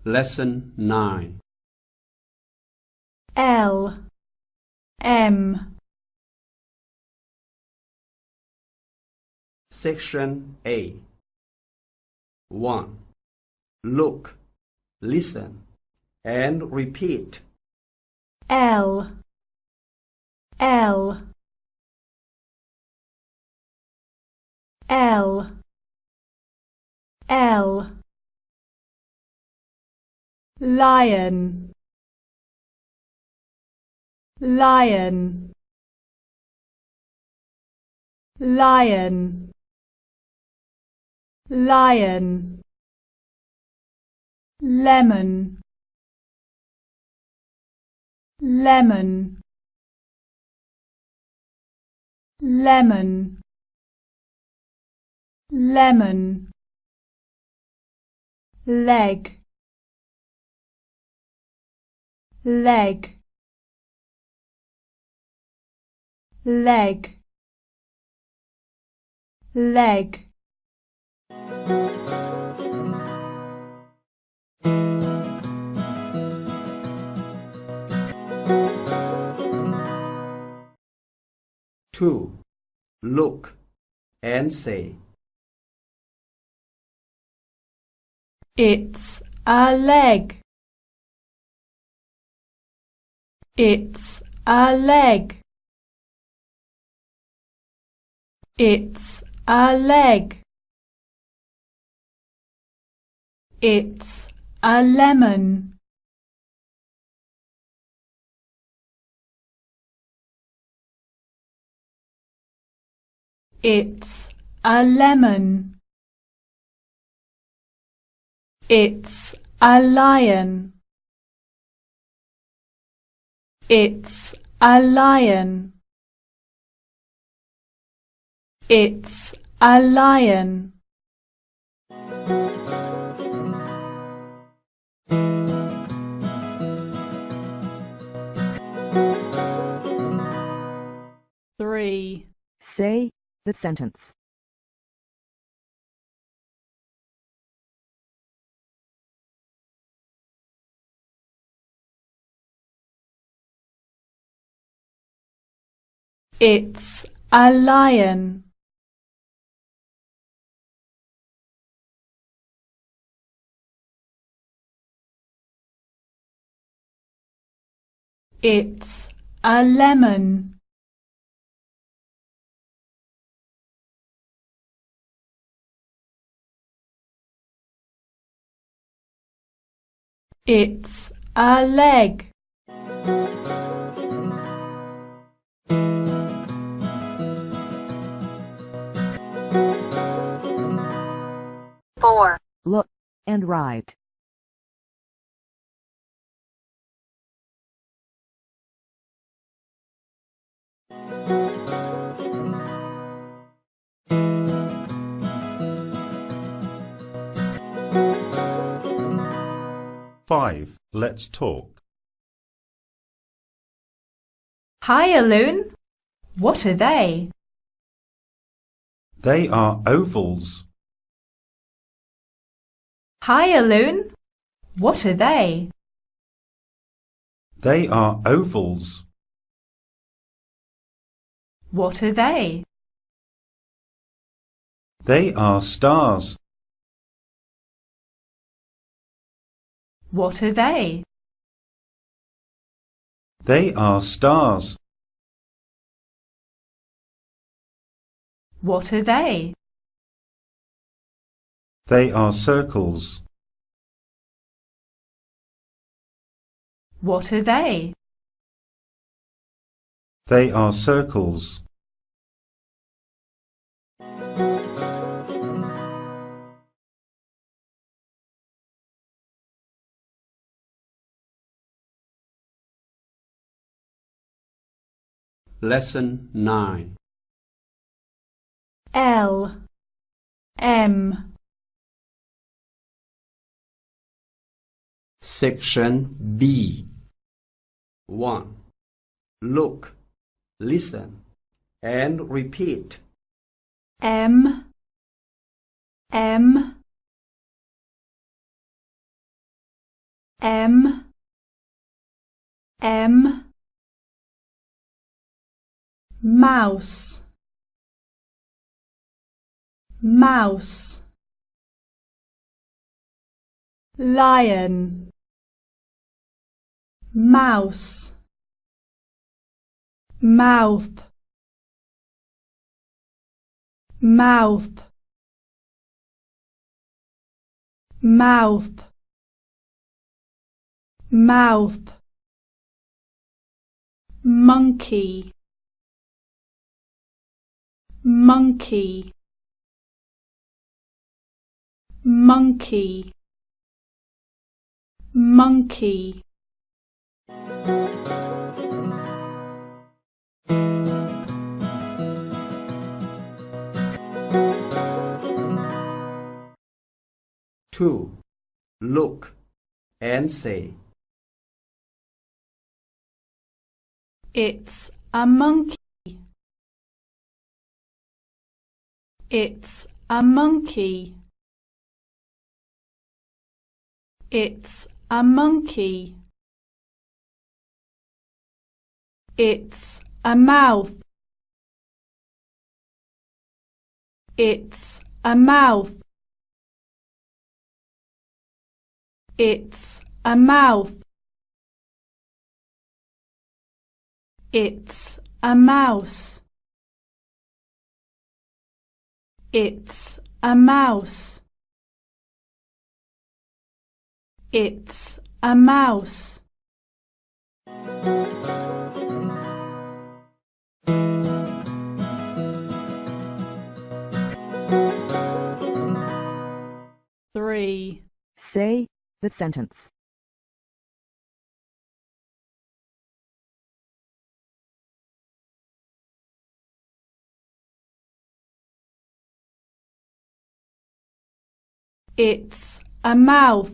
Lesson 9. L M Section A. 1. Look, listen, and repeat. L L L L Lion Lion Lion Lion Lemon Lemon Lemon Lemon Leg Leg Leg Leg 2. Look and say. It's a leg. It's a leg. It's a leg. It's a lemon. It's a lemon. It's a lion. It's a lion. It's a lion. Three. Say the sentence. It's a lion. It's a lemon. It's a leg. Four. Look and write. Five. Let's talk. Hiya, Loon. What are they? They are ovals. Hiya, Loon. What are they? They are ovals. What are they? They are stars. What are they? They are stars. What are they? They are circles. What are they? They are circles. Lesson 9. L M Section B. 1. Look, listen, and repeat. M M M M mouse mouse lion mouse mouth mouth mouth mouth monkey monkey monkey monkey 2. Look and say, It's a monkey. It's a monkey. It's a monkey. It's a mouth. It's a mouth. It's a mouth. It's a mouse. It's a mouse. It's a mouse. Three. Say the sentence. It's a mouth.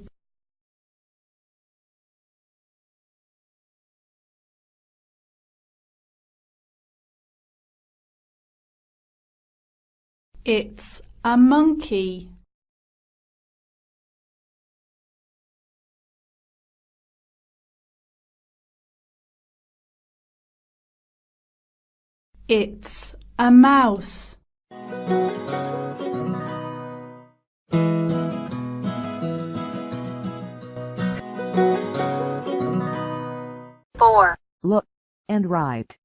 It's a monkey. It's a mouse. Four. Look and write.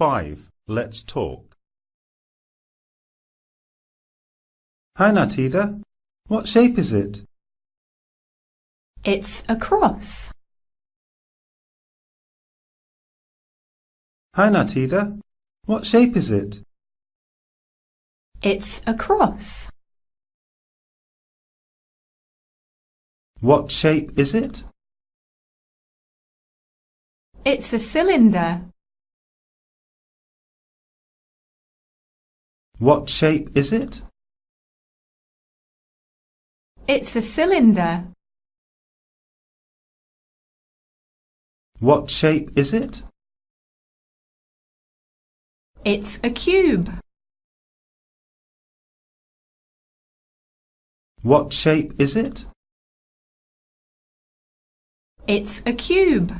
Five. Let's talk. Hi, Natida. What shape is it? It's a cross. Hi, Natida. What shape is it? It's a cross. What shape is it? It's a cylinder. What shape is it? It's a cylinder. What shape is it? It's a cube. What shape is it? It's a cube.